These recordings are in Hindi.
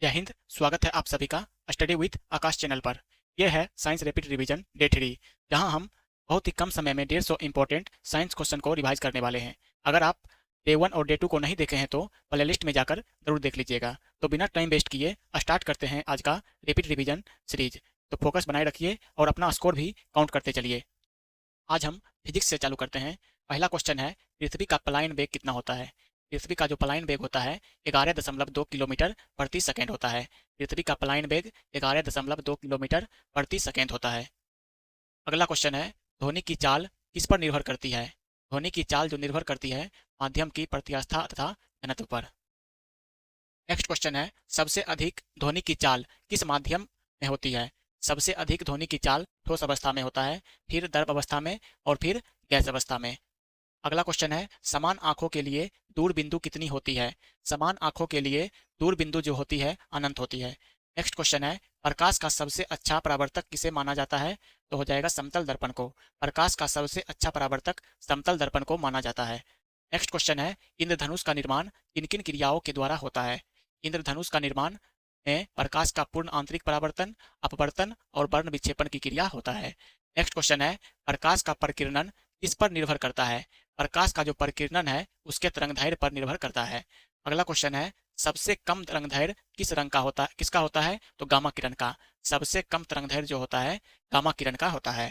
जय हिंद। स्वागत है आप सभी का स्टडी विद आकाश चैनल पर। यह है साइंस रैपिड रिवीजन डे 3, जहां हम बहुत ही कम समय में 150 इंपॉर्टेंट साइंस क्वेश्चन को रिवाइज करने वाले हैं। अगर आप डे 1 और डे 2 को नहीं देखे हैं तो प्ले लिस्ट में जाकर जरूर देख लीजिएगा। तो बिना टाइम वेस्ट किए स्टार्ट करते हैं आज का रैपिड रिवीजन सीरीज। तो फोकस बनाए रखिए और अपना स्कोर भी काउंट करते चलिए। आज हम फिजिक्स से चालू करते हैं। पहला क्वेश्चन है, पृथ्वी का पलायन वेग कितना होता है? पृथ्वी का जो पलायन वेग होता है 11.2 किलोमीटर प्रति सेकेंड होता है। पृथ्वी का पलायन वेग 11.2 किलोमीटर प्रति सेकेंड होता है। अगला क्वेश्चन है, ध्वनि की चाल किस पर निर्भर करती है? ध्वनि की चाल जो निर्भर करती है माध्यम की प्रत्यास्था तथा घनत्व पर। नेक्स्ट क्वेश्चन है, सबसे अधिक ध्वनि की चाल किस माध्यम में होती है? सबसे अधिक ध्वनि की चाल ठोस अवस्था में होता है, फिर द्रव अवस्था में और फिर गैस अवस्था में। अगला क्वेश्चन है, समान आंखों के लिए दूर बिंदु कितनी होती है? समान आंखों के लिए दूर बिंदु जो होती है अनंत होती है। नेक्स्ट क्वेश्चन है, प्रकाश का सबसे अच्छा परावर्तक किसे माना जाता है? तो हो जाएगा समतल दर्पण को। प्रकाश का सबसे अच्छा परावर्तक समतल दर्पण को माना जाता है। नेक्स्ट क्वेश्चन है, इंद्रधनुष का निर्माण किन किन क्रियाओं के द्वारा होता है? इंद्रधनुष का निर्माण में प्रकाश का पूर्ण आंतरिक परावर्तन, अपवर्तन और वर्ण विक्षेपण की क्रिया होता है। नेक्स्ट क्वेश्चन है, प्रकाश का प्रकीर्णन किस पर निर्भर करता है? प्रकाश का जो प्रकीर्णन है उसके तरंगदैर्घ्य पर निर्भर करता है। अगला क्वेश्चन है, सबसे कम तरंगदैर्घ्य किस रंग का होता है? किसका होता है? तो गामा किरण का। सबसे कम तरंगदैर्घ्य जो होता है गामा किरण का होता है।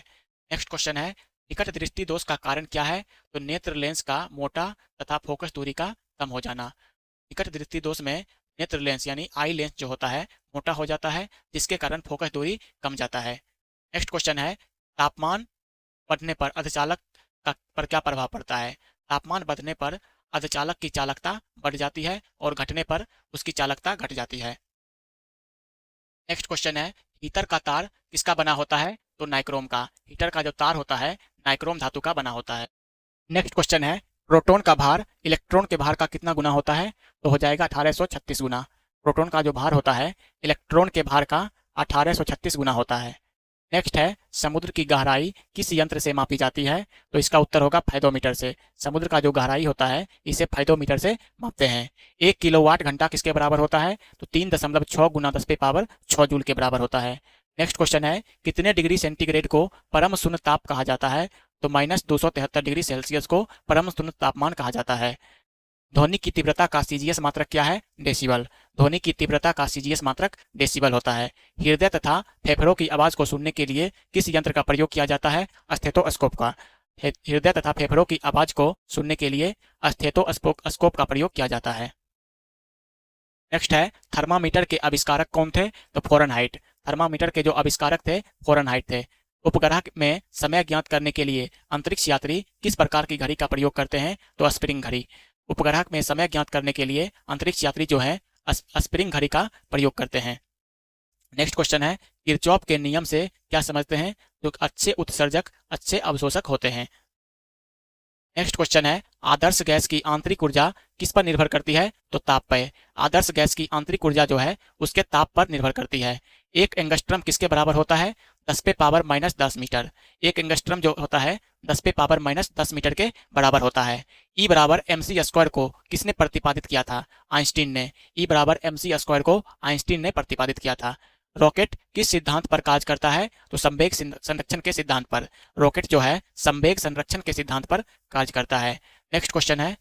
नेक्स्ट क्वेश्चन है, निकट दृष्टि दोष का कारण क्या है? तो नेत्र लेंस का मोटा तथा फोकस दूरी का कम हो जाना। निकट दृष्टि दोष में नेत्र लेंस यानी आई लेंस जो होता है मोटा हो जाता है, जिसके कारण फोकस दूरी कम जाता है। नेक्स्ट क्वेश्चन है, तापमान बढ़ने पर अर्धचालक पर क्या प्रभाव पड़ता है? तापमान बढ़ने पर अर्धचालक की चालकता बढ़ जाती है और घटने पर उसकी चालकता घट जाती है। नेक्स्ट क्वेश्चन है, हीटर का तार किसका बना होता है? तो नाइक्रोम का। हीटर का जो तार होता है नाइक्रोम धातु का बना होता है। नेक्स्ट क्वेश्चन है, प्रोटॉन का भार इलेक्ट्रॉन के भार का कितना गुना होता है? तो हो जाएगा 1836 गुना। प्रोटॉन का जो भार होता है इलेक्ट्रॉन के भार का 1836 गुना होता है। नेक्स्ट है, समुद्र की गहराई किस यंत्र से मापी जाती है? तो इसका उत्तर होगा फाइदोमीटर से। समुद्र का जो गहराई होता है इसे फाइदोमीटर से मापते हैं। 1 किलोवाट घंटा किसके बराबर होता है? तो 3.6 गुना 10⁻6 जूल के बराबर होता है। नेक्स्ट क्वेश्चन है, कितने डिग्री सेंटीग्रेड को परम शून्य ताप कहा जाता है? तो -273 डिग्री सेल्सियस को परम शून्य तापमान कहा जाता है। ध्वनि की तीव्रता का सीजीएस मात्रक क्या है? डेसिबल। ध्वनि की तीव्रता का सीजीएस मात्रक डेसिबल होता है। हृदय तथा फेफड़ों की आवाज को सुनने के लिए किस यंत्र का प्रयोग किया जाता है? स्टेथोस्कोप का। हृदय तथा फेफड़ों की आवाज को सुनने के लिए स्टेथोस्कोप का प्रयोग किया जाता है। नेक्स्ट है, थर्मामीटर के आविष्कारक कौन थे? तो फ़ारेनहाइट। थर्मामीटर के जो आविष्कारक थे फ़ारेनहाइट थे। उपग्रह में समय ज्ञात करने के लिए अंतरिक्ष यात्री किस प्रकार की घड़ी का प्रयोग करते हैं? तो स्प्रिंग घड़ी। उपग्रह में समय ज्ञात करने के लिए अंतरिक्ष यात्री जो है स्प्रिंग घड़ी का प्रयोग करते हैं। नेक्स्ट क्वेश्चन है, किरचॉफ के नियम से क्या समझते हैं? तो अच्छे उत्सर्जक अच्छे अवशोषक होते हैं। नेक्स्ट क्वेश्चन है, आदर्श गैस की आंतरिक ऊर्जा किस पर निर्भर करती है? तो ताप पर। आदर्श गैस की आंतरिक ऊर्जा जो है उसके ताप पर निर्भर करती है। एक एंगस्ट्रम किसके बराबर होता है? 10⁻−10 मीटर। एक एंगस्ट्रम जो होता है 10⁻−10 मीटर के बराबर होता है। ई बराबर mc² को किसने प्रतिपादित किया था? आइंस्टीन ने। ई बराबर mc² को आइंस्टीन ने प्रतिपादित किया था। रॉकेट किस सिद्धांत पर कार्य करता है? तो संवेग संरक्षण के सिद्धांत पर। रॉकेट जो है संवेग संरक्षण के सिद्धांत पर कार्य करता है। नेक्स्ट क्वेश्चन है,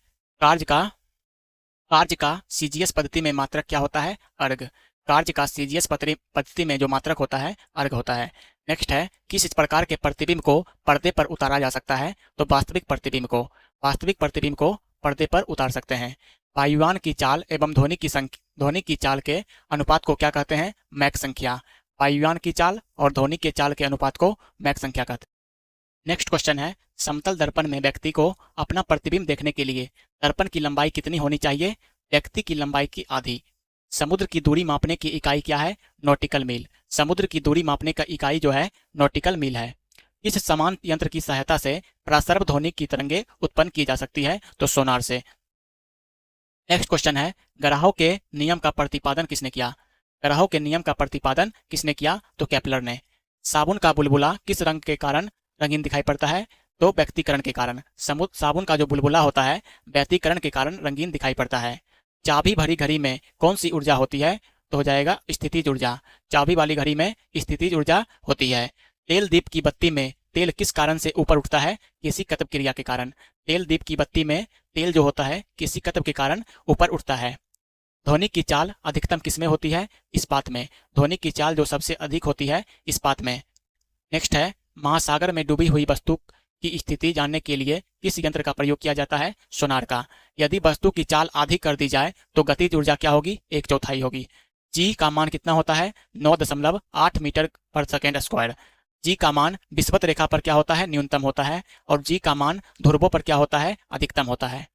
कार्य का सीजीएस पद्धति में मात्रक क्या होता है? अर्घ। कार्य का सीजीएस पद्धति में जो मात्रक होता है अर्घ होता है। नेक्स्ट है, किस प्रकार के प्रतिबिंब को पर्दे पर उतारा जा सकता है? तो वास्तविक प्रतिबिंब को। वास्तविक प्रतिबिंब को पर्दे पर उतार सकते हैं। वायुयान की चाल एवं ध्वनि की चाल के अनुपात को क्या कहते हैं? मैक संख्या। वायुयान की चाल और ध्वनि के चाल के अनुपात को मैक संख्या कहते हैं। नेक्स्ट क्वेश्चन है, समतल दर्पण में व्यक्ति को अपना प्रतिबिंब देखने के लिए दर्पण की लंबाई कितनी होनी चाहिए? व्यक्ति की लंबाई की आधी। समुद्र की दूरी मापने की इकाई क्या है? नॉटिकल मील। समुद्र की दूरी मापने का इकाई जो है नॉटिकल मील है। इस समान यंत्र की सहायता से प्रासर्व ध्वनि की तरंगे उत्पन्न की जा सकती है? तो सोनार से। नेक्स्ट क्वेश्चन है, ग्राहों के नियम का प्रतिपादन किसने किया? ग्राहों के नियम का प्रतिपादन किसने किया? तो केपलर ने। साबुन का बुलबुला किस रंग के कारण रंगीन दिखाई पड़ता है? तो व्यक्तिकरण के कारण। साबुन का जो बुलबुला होता है व्यक्तिकरण के कारण रंगीन दिखाई पड़ता है। चाबी भरी घड़ी में कौन सी ऊर्जा होती है? तो हो जाएगा स्थितिज ऊर्जा। चाबी वाली घड़ी में स्थितिज ऊर्जा होती है। तेल दीप की बत्ती में तेल किस कारण से ऊपर उठता है? किसी कतब क्रिया के कारण। तेल दीप की बत्ती में तेल जो होता है किसी कतब के कारण ऊपर उठता है। ध्वनि की चाल अधिकतम किसमें होती है? इस्पात में। ध्वनि की चाल जो सबसे अधिक होती है इस्पात में। नेक्स्ट है, महासागर में डूबी हुई वस्तु की स्थिति जानने के लिए किस यंत्र का प्रयोग किया जाता है? सोनार का। यदि वस्तु की चाल आधी कर दी जाए तो गतिज ऊर्जा क्या होगी? 1/4 होगी। जी का मान कितना होता है? 9.8 मीटर पर सेकेंड स्क्वायर। जी का मान विषुवत रेखा पर क्या होता है? न्यूनतम होता है। और जी का मान ध्रुवों पर क्या होता है? अधिकतम होता है।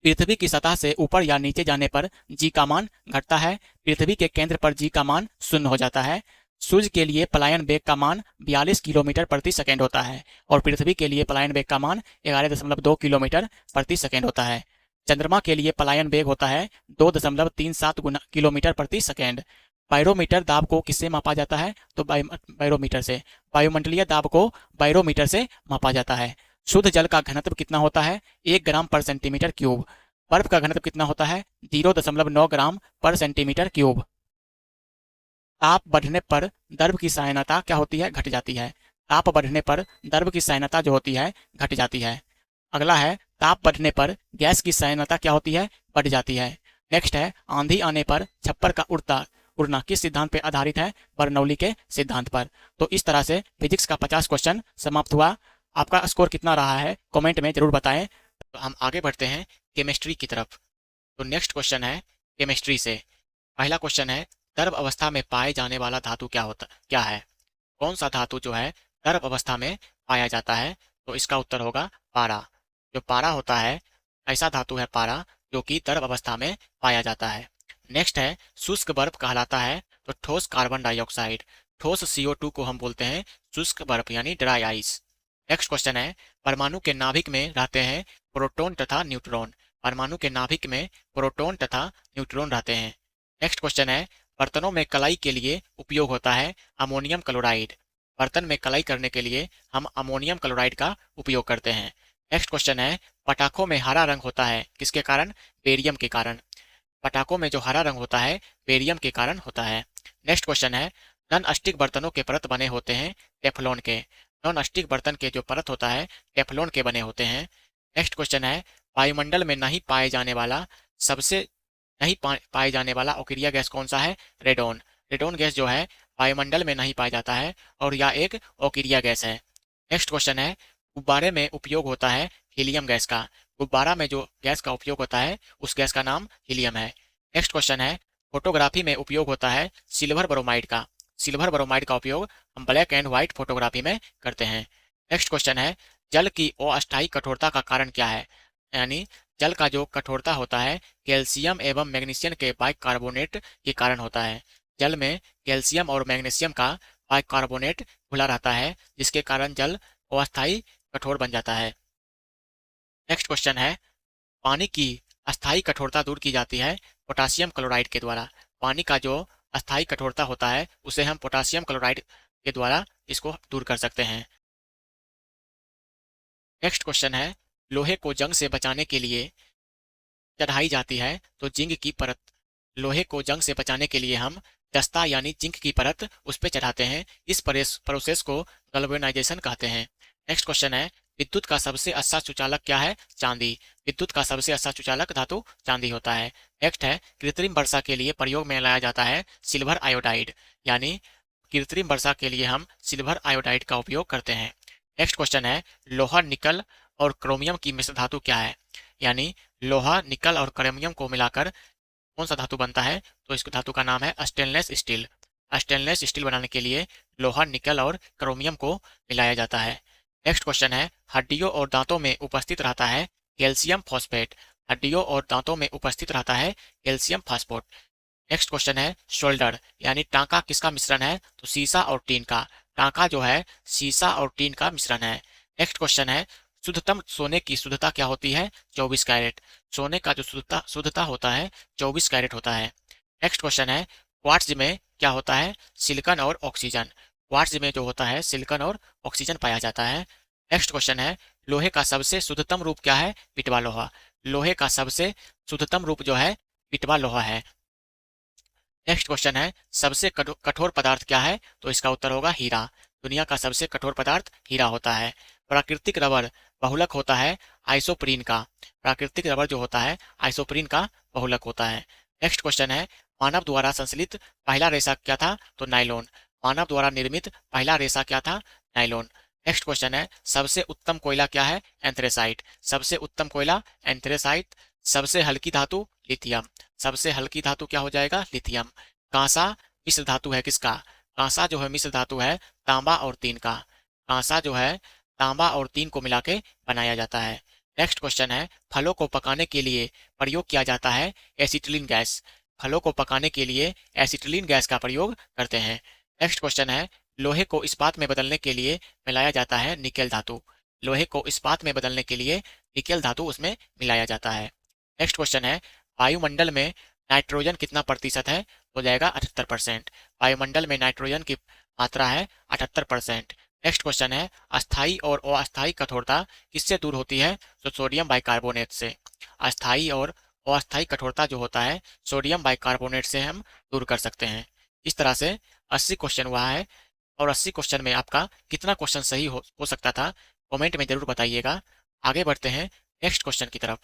पृथ्वी की सतह से ऊपर या नीचे जाने पर जी का मान घटता है। पृथ्वी के केंद्र पर जी का मान 0 हो जाता है। सूर्य के लिए पलायन वेग का मान 42 किलोमीटर प्रति सेकेंड होता है और पृथ्वी के लिए पलायन वेग का मान 11.2 किलोमीटर प्रति सेकेंड होता है। चंद्रमा के लिए पलायन वेग होता है 2.37 किलोमीटर प्रति सेकेंड। बैरोमीटर दाब को किससे मापा जाता है? तो बैरोमीटर से। वायुमंडलीय दाब को बैरोमीटर से मापा जाता है। शुद्ध जल का घनत्व कितना होता है? 1 ग्राम पर सेंटीमीटर क्यूब। बर्फ का घनत्व कितना होता है? 0.9 ग्राम पर सेंटीमीटर क्यूब। ताप बढ़ने पर द्रव की सायनता क्या होती है? घट जाती है। ताप बढ़ने पर द्रव की सायनता जो होती है घट जाती है। अगला है, ताप बढ़ने पर गैस की सायनता क्या होती है? बढ़ जाती है। नेक्स्ट है, आंधी आने पर छप्पर का उड़ना किस सिद्धांत पर आधारित है? बर्नौली के सिद्धांत पर। तो इस तरह से फिजिक्स का 50 क्वेश्चन समाप्त हुआ। आपका स्कोर कितना रहा है कमेंट में जरूर बताएं। तो हम आगे बढ़ते हैं केमिस्ट्री की तरफ। तो नेक्स्ट क्वेश्चन है केमिस्ट्री से। पहला क्वेश्चन है, द्रव अवस्था में पाए जाने वाला धातु क्या है? कौन सा धातु जो है द्रव अवस्था में पाया जाता है? तो इसका उत्तर होगा पारा। जो पारा होता है, ऐसा धातु है पारा जो कि द्रव अवस्था में पाया जाता है। नेक्स्ट है, शुष्क बर्फ कहलाता है तो ठोस कार्बन डाइऑक्साइड। ठोस CO2 को हम बोलते हैं शुष्क बर्फ यानी ड्राई आइस। नेक्स्ट क्वेश्चन है, परमाणु के नाभिक में रहते हैं प्रोटॉन तथा न्यूट्रॉन। परमाणु के नाभिक में प्रोटॉन तथा न्यूट्रॉन रहते हैं। नेक्स्ट क्वेश्चन है, बर्तनों में कलाई के लिए उपयोग होता है अमोनियम क्लोराइड। बर्तन में कलाई करने के लिए हम अमोनियम क्लोराइड का उपयोग करते हैं। नेक्स्ट क्वेश्चन है, पटाखों में हरा रंग होता है किसके कारण? बेरियम के कारण। पटाखों में जो हरा रंग होता है बेरियम के कारण होता है। नेक्स्ट क्वेश्चन है, नॉन स्टिक बर्तनों के परत बने होते हैं टेफ्लॉन के। नॉन स्टिक बर्तन के जो परत होता है टेफ्लॉन के बने होते हैं। नेक्स्ट क्वेश्चन है, वायुमंडल में नहीं पाए जाने वाला पाए जाने वाला अक्रिय गैस कौन सा है? रेडोन। रेडोन गैस जो है वायुमंडल में नहीं पाया जाता है और यह एक अक्रिय गैस है। नेक्स्ट क्वेश्चन है, गुब्बारे में उपयोग होता है हीलियम गैस का। गुब्बारा में जो गैस का उपयोग होता है उस गैस का नाम हीलियम है। नेक्स्ट क्वेश्चन है, फोटोग्राफी में उपयोग होता है सिल्वर ब्रोमाइड का। सिल्वर ब्रोमाइड का उपयोग हम ब्लैक एंड व्हाइट फोटोग्राफी में करते हैं। नेक्स्ट क्वेश्चन है, जल की अस्थायी कठोरता का कारण क्या है? यानी जल का जो कठोरता होता है कैल्शियम एवं मैग्नीशियम के बाइकार्बोनेट के कारण होता है। जल में कैल्शियम और मैग्नीशियम का बाइकार्बोनेट घुला रहता है जिसके कारण जल अस्थायी कठोर बन जाता है। नेक्स्ट क्वेश्चन है, पानी की अस्थायी कठोरता दूर की जाती है पोटासियम क्लोराइड के द्वारा। पानी का जो अस्थायी कठोरता होता है उसे हम पोटासियम क्लोराइड के द्वारा इसको दूर कर सकते हैं। नेक्स्ट क्वेश्चन है, लोहे को जंग से बचाने के लिए चढ़ाई जाती है तो जिंक की परत। लोहे को जंग से बचाने के लिए हम दस्ता यानी जिंक की परत उस पर चढ़ाते हैं। इस प्रोसेस को गैल्वेनाइजेशन कहते हैं। नेक्स्ट क्वेश्चन है, विद्युत का सबसे अच्छा सुचालक क्या है? चांदी। विद्युत का सबसे अच्छा सुचालक धातु चांदी होता है। नेक्स्ट है, कृत्रिम वर्षा के लिए प्रयोग में लाया जाता है सिल्वर आयोडाइड। यानी कृत्रिम वर्षा के लिए हम सिल्वर आयोडाइड का उपयोग करते हैं। नेक्स्ट क्वेश्चन है, लोहा निकल और क्रोमियम की मिश्र धातु क्या है? यानी लोहा निकल और क्रोमियम को मिलाकर कौन सा धातु बनता है? तो इस धातु का नाम है स्टेनलेस स्टील। स्टेनलेस स्टील बनाने के लिए लोहा निकल और क्रोमियम को मिलाया जाता है। नेक्स्ट क्वेश्चन है, हड्डियों और दांतों में उपस्थित रहता है कैल्शियम फॉस्फेट। हड्डियों और दांतों में उपस्थित रहता है कैल्शियम फास्फेट। नेक्स्ट क्वेश्चन है, शोल्डर यानी टांका किसका मिश्रण है? तो सीसा और टीन का। टांका जो है सीसा और टीन का मिश्रण है। नेक्स्ट क्वेश्चन है, शुद्धतम सोने की शुद्धता क्या होती है? 24 कैरेट। सोने का जो शुद्धता होता है 24 कैरेट होता है। नेक्स्ट क्वेश्चन है, क्वार्ट्ज में क्या होता है? सिलिकॉन और ऑक्सीजन। क्वार्ट्ज में जो होता है सिलिकॉन और ऑक्सीजन पाया जाता है। नेक्स्ट क्वेश्चन है, लोहे का सबसे शुद्धतम रूप क्या है? पिटवा लोहा। लोहे का सबसे शुद्धतम रूप जो है पिटवा लोहा है। नेक्स्ट क्वेश्चन है सबसे कठोर पदार्थ क्या है? तो इसका उत्तर होगा हीरा। दुनिया का सबसे कठोर पदार्थ हीरा होता है। प्राकृतिक रबर बहुलक होता है आइसोप्रीन का। प्राकृतिक रबर जो होता है आइसोप्रीन का बहुलक होता है। नेक्स्ट क्वेश्चन है मानव द्वारा संश्लित पहला रेशा क्या था? तो नाइलॉन। मानव द्वारा निर्मित पहला रेशा क्या था? नाइलॉन। नेक्स्ट क्वेश्चन है सबसे उत्तम कोयला क्या है? एंथ्रेसाइट। सबसे उत्तम कोयला एंथ्रेसाइट। सबसे हल्की धातु लिथियम। सबसे हल्की धातु क्या हो जाएगा? लिथियम। कांसा मिश्र धातु है किसका? कांसा जो है मिश्र धातु है तांबा और तीन का। कांसा जो है तांबा और तीन को मिला के बनाया जाता है। नेक्स्ट क्वेश्चन है फलों को पकाने के लिए प्रयोग किया जाता है एसिटिलीन गैस। फलों को पकाने के लिए एसिटिलीन गैस का प्रयोग करते हैं। नेक्स्ट क्वेश्चन है लोहे को इस्पात में बदलने के लिए मिलाया जाता है निकेल धातु। लोहे को इस्पात में बदलने के लिए निकेल धातु उसमें मिलाया जाता है। नेक्स्ट क्वेश्चन है वायुमंडल में नाइट्रोजन कितना प्रतिशत है? हो जाएगा 78%। वायुमंडल में नाइट्रोजन की मात्रा है 78%। नेक्स्ट क्वेश्चन है अस्थाई और अस्थाई कठोरता किससे दूर होती है? तो सोडियम बाइकार्बोनेट से। अस्थाई और अस्थाई कठोरता जो होता है सोडियम बाइकार्बोनेट से हम दूर कर सकते हैं। इस तरह से 80 क्वेश्चन हुआ है और 80 क्वेश्चन में आपका कितना क्वेश्चन सही हो सकता था कमेंट में जरूर बताइएगा। आगे बढ़ते हैं नेक्स्ट क्वेश्चन की तरफ।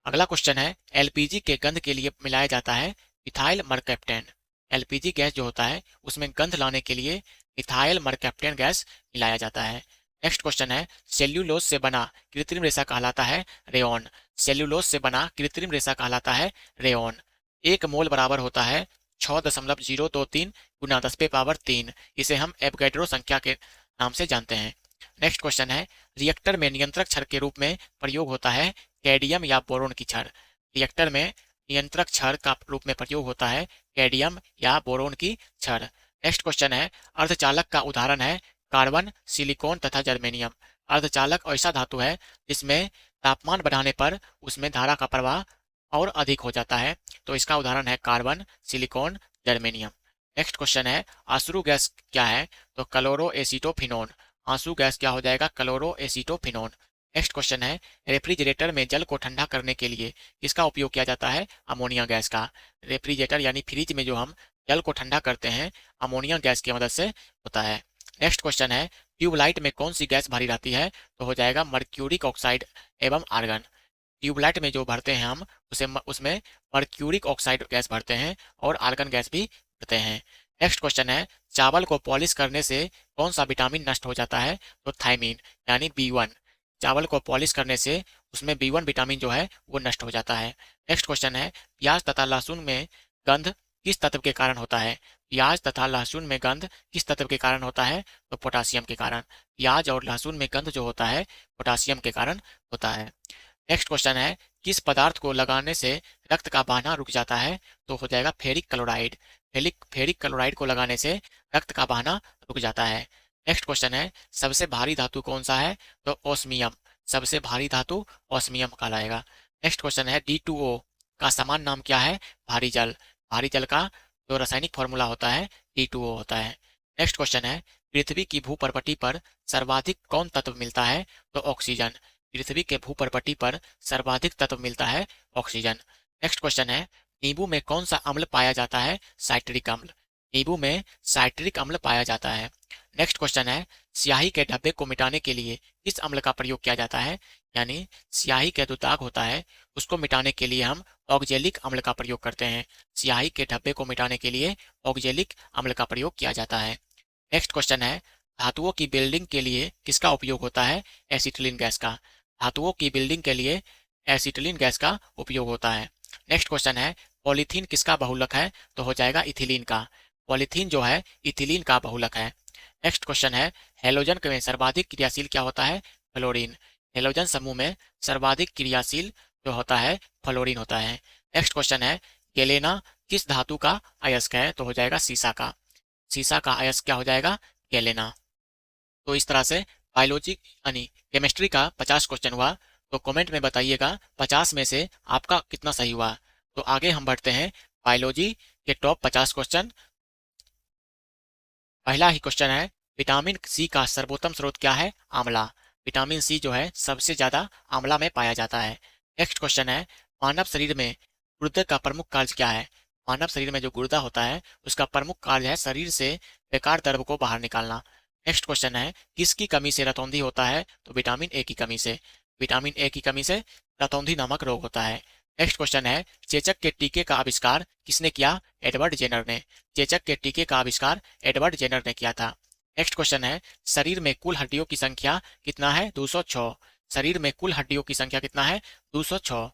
अगला क्वेश्चन है एलपीजी के गंध के लिए मिलाया जाता है मिथाइल मरकैप्टेन। एलपीजी गैस जो होता है उसमें गंध लाने के लिए मिथाइल मरकैप्टेन गैस मिलाया जाता है। नेक्स्ट क्वेश्चन है सेल्यूलोज से बना कृत्रिम रेशा कहलाता है रेयॉन। सेल्यूलोज से बना कृत्रिम रेशा कहलाता है रेयॉन। एक मोल बराबर होता है 6.023 गुना 10⁻3। इसे हम एवोगैड्रो संख्या के नाम से जानते हैं। नेक्स्ट क्वेश्चन है रिएक्टर में नियंत्रक छड़ के रूप में प्रयोग होता है कैडियम या बोरोन की छड़। रिएक्टर में नियंत्रक छड़ का रूप में प्रयोग होता है कैडियम या बोरोन की छड़। नेक्स्ट क्वेश्चन है अर्धचालक का उदाहरण है कार्बन, सिलिकॉन तथा जर्मेनियम। अर्धचालक ऐसा धातु है जिसमें तापमान बढ़ाने पर उसमें धारा का प्रवाह और अधिक हो जाता है। तो इसका उदाहरण है carbon, silicon, germanium. Next question है आंसू गैस क्या है? तो क्लोरोएसिटोफिनोन। आंसू गैस क्या हो जाएगा? क्लोरोएसिटोफिनोन। नेक्स्ट क्वेश्चन है रेफ्रिजरेटर में जल को ठंडा करने के लिए किसका उपयोग किया जाता है? अमोनिया गैस का। रेफ्रिजरेटर यानी फ्रिज में जो हम जल को ठंडा करते हैं अमोनिया गैस की मदद से होता है। नेक्स्ट क्वेश्चन है ट्यूबलाइट में कौन सी गैस भरी रहती है? तो हो जाएगा मर्क्यूरिक ऑक्साइड एवं आर्गन। ट्यूबलाइट में जो भरते हैं हम उसमें मर्क्यूरिक ऑक्साइड गैस भरते हैं और आर्गन गैस भी भरते हैं। नेक्स्ट क्वेश्चन है चावल को पॉलिश करने से कौन सा विटामिन नष्ट हो जाता है? तो थायमीन यानी B1। चावल को पॉलिश करने से उसमें B1 विटामिन जो है वो नष्ट हो जाता है। नेक्स्ट क्वेश्चन है प्याज तथा लहसुन में गंध किस तत्व के कारण होता है? प्याज तथा लहसुन में गंध किस तत्व के कारण होता है? तो पोटासियम के कारण। प्याज और लहसुन में गंध जो होता है पोटासियम के कारण होता है। नेक्स्ट क्वेश्चन है किस पदार्थ को लगाने से रक्त का बहाना रुक जाता है? तो हो जाएगा फेरिक क्लोराइड। फेरिक क्लोराइड को लगाने से रक्त का बहाना रुक जाता है। नेक्स्ट क्वेश्चन है सबसे भारी धातु कौन सा है? तो ओस्मियम। सबसे भारी धातु ओस्मियम कहलाएगा। नेक्स्ट क्वेश्चन है D2O का समान नाम क्या है? भारी जल। भारी जल का जो रासायनिक फॉर्मूला होता है D2O होता है। नेक्स्ट क्वेश्चन है पृथ्वी की भूपर्पटी पर सर्वाधिक कौन तत्व मिलता है? तो ऑक्सीजन। पृथ्वी के भूपर्पटी पर सर्वाधिक तत्व मिलता है ऑक्सीजन। नेक्स्ट क्वेश्चन है नींबू में कौन सा अम्ल पाया जाता है? साइट्रिक अम्ल। नींबू में साइट्रिक अम्ल पाया जाता है। नेक्स्ट क्वेश्चन है स्याही के धब्बे को मिटाने के लिए किस अम्ल का प्रयोग किया जाता है? यानी स्याही के जो दाग होता है उसको मिटाने के लिए हम ऑक्जेलिक अम्ल का प्रयोग करते हैं। स्याही के धब्बे को मिटाने के लिए ऑक्जेलिक अम्ल का प्रयोग किया जाता है। नेक्स्ट क्वेश्चन है धातुओं की बिल्डिंग के लिए किसका उपयोग होता है? एसिटिलीन गैस का। धातुओं की बिल्डिंग के लिए एसिटिलीन गैस का उपयोग होता है। नेक्स्ट क्वेश्चन है पॉलीथीन किसका बहुलक है? तो हो जाएगा इथिलीन का। पॉलीथीन जो है इथिलीन का बहुलक है। नेक्स्ट क्वेश्चन है हेलोजन में सर्वाधिक क्रियाशील क्या होता है? फ्लोरीन। हेलोजन समूह में सर्वाधिक क्रियाशील जो होता है फ्लोरीन होता है। नेक्स्ट क्वेश्चन है गेलेना किस धातु का अयस्क है? तो हो जाएगा सीसा का। सीसा का अयस्क क्या हो जाएगा? गेलेना। तो इस तरह से बायोलॉजी यानी केमिस्ट्री का 50 क्वेश्चन हुआ। तो कमेंट में बताइएगा 50 में से आपका कितना सही हुआ। तो आगे हम बढ़ते हैं बायोलॉजी के टॉप 50 क्वेश्चन। पहला ही क्वेश्चन है विटामिन सी का सर्वोत्तम स्रोत क्या है? आंवला। विटामिन सी जो है सबसे ज्यादा आंवला में पाया जाता है। नेक्स्ट क्वेश्चन है मानव शरीर में गुर्दे का प्रमुख कार्य क्या है? मानव शरीर में जो गुर्दा होता है उसका प्रमुख कार्य है शरीर से बेकार द्रव को बाहर निकालना। नेक्स्ट क्वेश्चन है, किसकी कमी से रतौंधी होता है? तो विटामिन ए की कमी से। विटामिन ए की कमी से रतौंधी नामक रोग होता है। नेक्स्ट क्वेश्चन है, चेचक के टीके का आविष्कार किसने किया? एडवर्ड जेनर ने। चेचक के टीके का आविष्कार एडवर्ड जेनर ने किया था। नेक्स्ट क्वेश्चन है, शरीर में कुल हड्डियों की संख्या कितना है? 206। शरीर में कुल हड्डियों की संख्या कितना है? 206।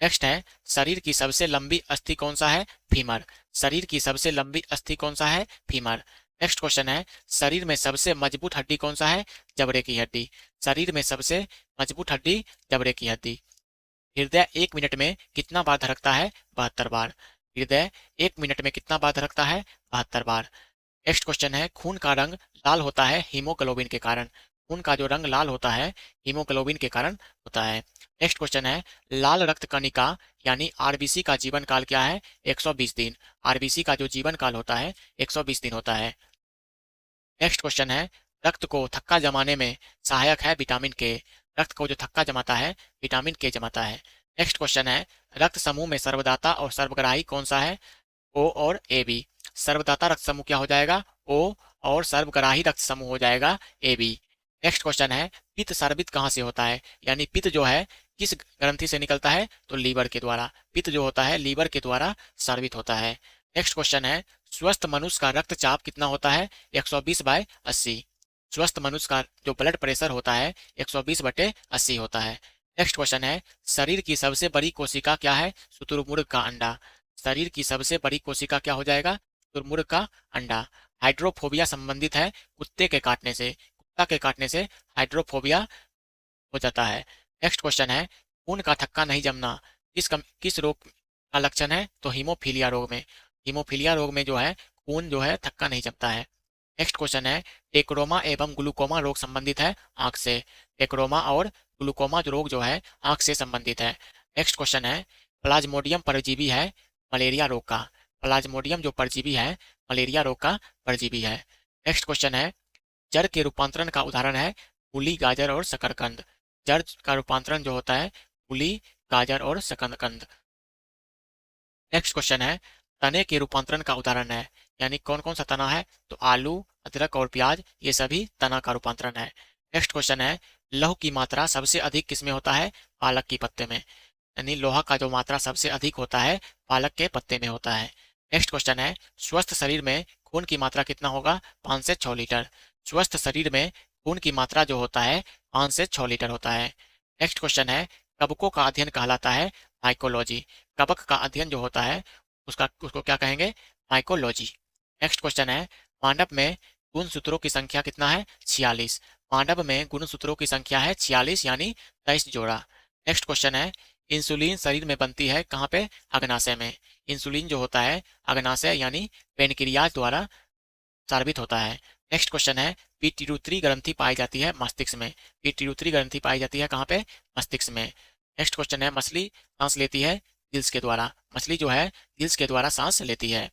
नेक्स्ट है, शरीर की सबसे लंबी अस्थि कौन सा है? फीमर। शरीर की सबसे लंबी अस्थि कौन सा है? फीमर। नेक्स्ट क्वेश्चन है, शरीर में सबसे मजबूत हड्डी कौन सा है? जबड़े की हड्डी। शरीर में सबसे मजबूत हड्डी जबड़े की हड्डी। हृदय 1 मिनट में कितना बार धड़कता है? 72 बार। हृदय 1 मिनट में कितना बार धड़कता है? 72 बार। नेक्स्ट क्वेश्चन है, खून का रंग लाल होता है हीमोग्लोबिन के कारण। खून का जो रंग लाल होता है हीमोग्लोबिन के कारण होता है। नेक्स्ट क्वेश्चन है, लाल रक्त कणिका यानी आरबीसी का जीवन काल क्या है? 120 दिन। आरबीसी का जो जीवन काल होता है 120 दिन होता है। नेक्स्ट क्वेश्चन है, रक्त को थक्का जमाने में सहायक है विटामिन के। रक्त को जो थक्का जमाता है विटामिन के जमाता है। नेक्स्ट क्वेश्चन है, रक्त समूह में सर्वदाता और सर्वग्राही कौन सा है? ओ और ए बी। सर्वदाता रक्त समूह क्या हो जाएगा? ओ, और सर्वग्राही रक्त समूह हो जाएगा ए बी। नेक्स्ट क्वेश्चन है, पित्त स्रावित कहाँ से होता है? यानी पित्त जो है किस ग्रंथि से निकलता है? तो लीवर के द्वारा। पित्त जो होता है लीवर के द्वारा स्रावित होता है। नेक्स्ट क्वेश्चन है, स्वस्थ मनुष्य का रक्तचाप कितना होता है? 120/80। स्वस्थ मनुष्य का जो ब्लड प्रेशर होता है 120/80 होता है। नेक्स्ट क्वेश्चन है, शरीर की सबसे बड़ी कोशिका क्या है? शुतुरमुर्ग का अंडा। शरीर की सबसे बड़ी कोशिका क्या हो जाएगा? शुतुरमुर्ग का अंडा। हाइड्रोफोबिया संबंधित है कुत्ते के काटने से। कुत्ता के काटने से हाइड्रोफोबिया हो जाता है। नेक्स्ट क्वेश्चन है, खून का थक्का नहीं जमना किस रोग का लक्षण है? तो हीमोफीलिया रोग में। हीमोफीलिया रोग में जो है खून जो है थक्का नहीं जमता है। नेक्स्ट क्वेश्चन है, टेक्रोमा एवं ग्लूकोमा रोग संबंधित है आंख से। टेक्रोमा और ग्लूकोमा जो रोग जो है आंख से संबंधित है। नेक्स्ट क्वेश्चन है, प्लाज्मोडियम परजीवी है मलेरिया रोग का। प्लाज्मोडियम जो परजीवी है मलेरिया रोग का परजीवी है। नेक्स्ट क्वेश्चन है, जड़ के रूपांतरण का उदाहरण है मूली, गाजर और शकरकंद। जड़ का रूपांतरण जो होता है मूली, गाजर और शकरकंद। नेक्स्ट क्वेश्चन है, तने के रूपांतरण का उदाहरण है, यानी कौन कौन सा तना है? तो आलू, अदरक और प्याज, ये सभी तना का रूपांतरण है। नेक्स्ट क्वेश्चन है, लौह की मात्रा सबसे अधिक किसमें होता है? पालक की पत्ते में। यानी लोहा का जो मात्रा सबसे अधिक होता है पालक के पत्ते में होता है। नेक्स्ट क्वेश्चन है, स्वस्थ शरीर में खून की मात्रा कितना होगा? 5 से 6 लीटर। स्वस्थ शरीर में खून की मात्रा जो होता है 5 से 6 लीटर होता है। नेक्स्ट क्वेश्चन है, कवकों का अध्ययन कहलाता है माइकोलॉजी। कवक का अध्ययन जो होता है उसको क्या कहेंगे? माइकोलॉजी। नेक्स्ट क्वेश्चन है, मानव में गुणसूत्रों की संख्या कितना है? 46। मानव में गुणसूत्रों की संख्या है 46 यानी 23 जोड़ा। नेक्स्ट क्वेश्चन है, इंसुलिन शरीर में बनती है कहाँ पे? अग्नाशय में। इंसुलिन जो होता है अग्नाशय यानी पेनक्रियाज द्वारा स्रावित होता है। नेक्स्ट क्वेश्चन है, पिट्यूटरी ग्रंथि पाई जाती है मस्तिष्क में। पिट्यूटरी ग्रंथि पाई जाती है कहाँ पे? मस्तिष्क में। नेक्स्ट क्वेश्चन है, मछली सांस लेती है गिल्स के द्वारा। मछली जो है गिल्स के द्वारा सांस लेती है।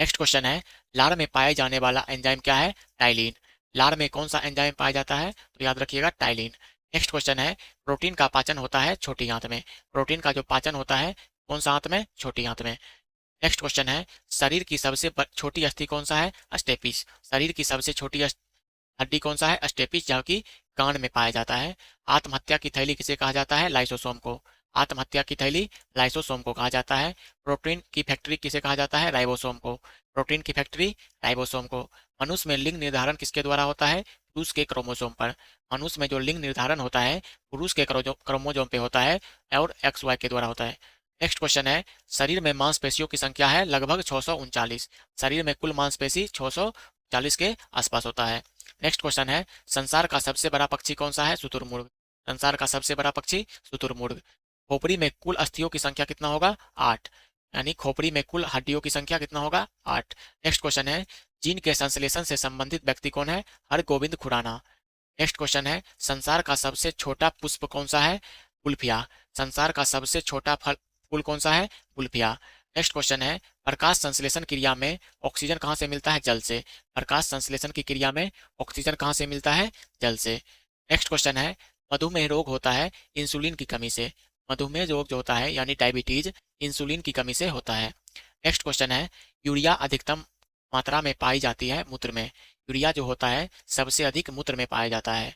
नेक्स्ट क्वेश्चन है, लार में पाए जाने वाला एंजाइम क्या है? टाइलिन। लार में कौन सा एंजाइम पाया जाता है? तो याद रखिएगा टाइलिन। नेक्स्ट क्वेश्चन है, प्रोटीन का पाचन होता है छोटी आंत में। प्रोटीन का जो पाचन होता है कौन सा आंत में? छोटी आंत में। नेक्स्ट क्वेश्चन है, शरीर की सबसे छोटी अस्थि कौन सा है? स्टेपिस। शरीर की सबसे छोटी हड्डी कौन सा है? स्टेपिस, जो कि कान में पाया जाता है। आत्महत्या की थैली किसे कहा जाता है? लाइसोसोम को। आत्महत्या की थैली लाइसोसोम को कहा जाता है। प्रोटीन की फैक्ट्री किसे कहा जाता है? राइबोसोम को। प्रोटीन की फैक्ट्री राइबोसोम को। मनुष्य में लिंग निर्धारण किसके द्वारा होता है? पुरुष के क्रोमोसोम पर। मनुष्य में जो लिंग निर्धारण होता है पुरुष के क्रोमोसोम पे होता है और XY के द्वारा होता है। नेक्स्ट क्वेश्चन है, शरीर में मांसपेशियों की संख्या है लगभग 639। शरीर में कुल मांसपेशी 640 के आसपास होता है। नेक्स्ट क्वेश्चन है, संसार का सबसे बड़ा पक्षी कौन सा है? शुतुरमुर्ग। संसार का सबसे बड़ा पक्षी शुतुरमुर्ग। खोपड़ी में कुल अस्थियों की संख्या कितना होगा? 8। यानी खोपड़ी में कुल हड्डियों की संख्या कितना होगा? 8। नेक्स्ट क्वेश्चन है, जीन के संश्लेषण से संबंधित व्यक्ति कौन है? हरगोविंद खुराना। नेक्स्ट क्वेश्चन है, संसार का सबसे छोटा पुष्प कौन सा है? बुल्फिया। संसार का सबसे छोटा फूल कौन सा है? बुल्फिया। नेक्स्ट क्वेश्चन है, प्रकाश संश्लेषण क्रिया में ऑक्सीजन कहाँ से मिलता है? जल से। प्रकाश संश्लेषण की क्रिया में ऑक्सीजन कहाँ से मिलता है? जल से। नेक्स्ट क्वेश्चन है, मधुमेह रोग होता है इंसुलिन की कमी से। मधुमेह रोग जो होता है यानी डायबिटीज इंसुलिन की कमी से होता है। नेक्स्ट क्वेश्चन है, यूरिया अधिकतम मात्रा में पाई जाती है मूत्र में। यूरिया जो होता है सबसे अधिक मूत्र में पाया जाता है।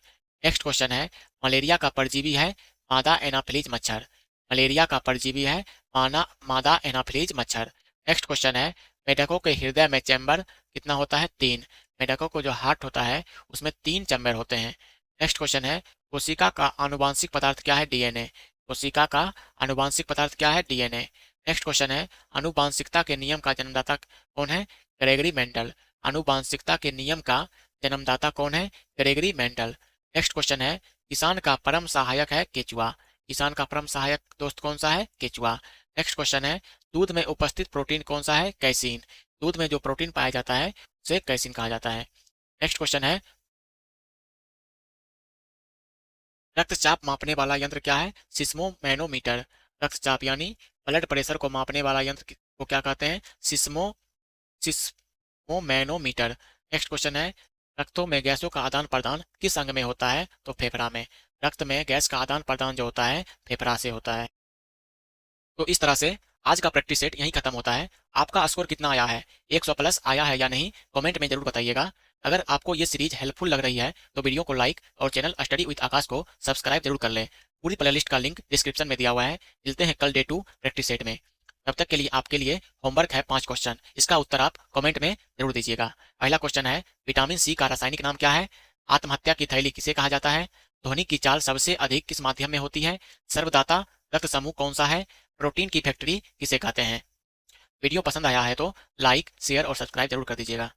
नेक्स्ट क्वेश्चन है, मलेरिया का परजीवी है मादा एनाफिलीज मच्छर। मलेरिया का परजीवी है मादा एनाफिलीज मच्छर। नेक्स्ट क्वेश्चन है, मेढकों के हृदय में चैम्बर कितना होता है? 3। मेढकों को जो हार्ट होता है उसमें 3 चैम्बर होते हैं। नेक्स्ट क्वेश्चन है, कोशिका का आनुवांशिक पदार्थ क्या है? डीएनए। कोशिका का आनुवांशिक पदार्थ क्या है? डीएनए। नेक्स्ट क्वेश्चन है, आनुवांशिकता के नियम का जन्मदाता कौन है? Gregory Mendel. आनुवांशिकता के नियम का जन्मदाता कौन है? Gregory Mendel. नेक्स्ट क्वेश्चन है, किसान का परम सहायक है केचुआ। किसान का परम सहायक दोस्त कौन सा है? केचुआ। नेक्स्ट क्वेश्चन है, दूध में उपस्थित प्रोटीन कौन सा है? कैसीन। दूध में जो प्रोटीन पाया जाता है उसे कैसीन कहा जाता है। नेक्स्ट क्वेश्चन है, रक्तचाप मापने वाला यंत्र क्या है? सिस्मोमैनोमीटर। रक्तचाप यानी ब्लड प्रेशर को मापने वाला यंत्र को क्या कहते हैं? सिस्मोमैनोमीटर। नेक्स्ट क्वेश्चन है, रक्तों में गैसों का आदान प्रदान किस अंग में होता है? तो फेफड़ा में। रक्त में गैस का आदान प्रदान जो होता है फेफड़ा से होता है। तो इस तरह से आज का प्रैक्टिस सेट यहीं खत्म होता है। आपका स्कोर कितना आया है? 100 प्लस आया है या नहीं? कमेंट में जरूर बताइएगा। अगर आपको ये सीरीज हेल्पफुल लग रही है तो वीडियो को लाइक और चैनल स्टडी विद आकाश को सब्सक्राइब जरूर कर लें। पूरी प्लेलिस्ट का लिंक डिस्क्रिप्शन में दिया हुआ है। मिलते हैं कल डे 2 प्रैक्टिस सेट में। तब तक के लिए आपके लिए होमवर्क है 5 क्वेश्चन। इसका उत्तर आप कमेंट में जरूर दीजिएगा। पहला क्वेश्चन है, विटामिन सी का रासायनिक नाम क्या है? आत्महत्या की थैली किसे कहा जाता है? ध्वनि की चाल सबसे अधिक किस माध्यम में होती है? सर्वदाता रक्त समूह कौन सा है? प्रोटीन की फैक्ट्री किसे कहते हैं? वीडियो पसंद आया है तो लाइक, शेयर और सब्सक्राइब जरूर कर दीजिएगा।